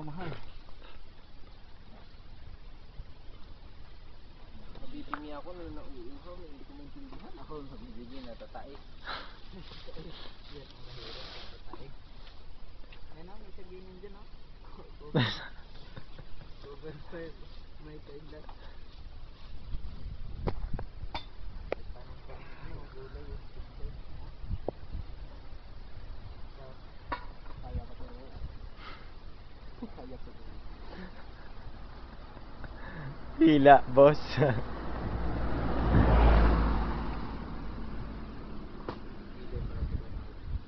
nagmamahal. Nabitingi ako nung nauuhaw, hindi ko maintindihan. Ako nabibigyan na tatae. Yan, mahirap ang tatae. Ayun na, may sagingin dyan ha. Overfed, may kailan. Hila, boss.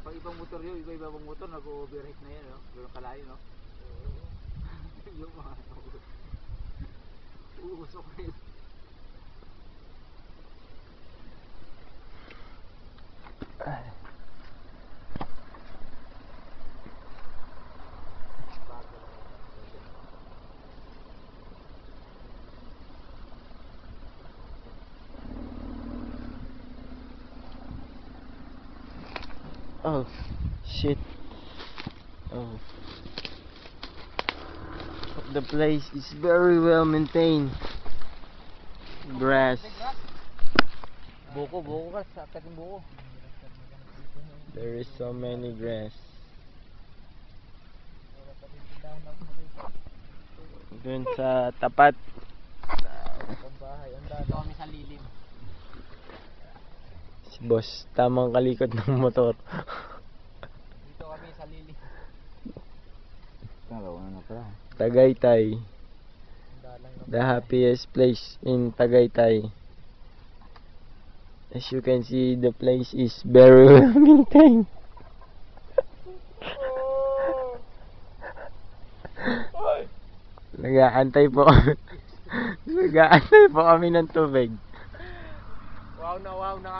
Pag ibang motor yun, iba-ibang motor, nag-overheat na yan, no? Gano'ng kalayo, no? Yung mga uusok na yun. Oh, shit. Oh. The place is very well maintained. Grass. Buko ka, sa akin yung buko. There is so many grass. Dun sa tapat. Dito kami sa lilim. Si boss, tamang kalikot ng motor. Dito kami sa lilim. Kalawa na pala. Tagaytay. The happiest place in Tagaytay. As you can see, the place is very well maintained. Nag-aantay po kami. Nag-aantay po kami ng tubig. Wow na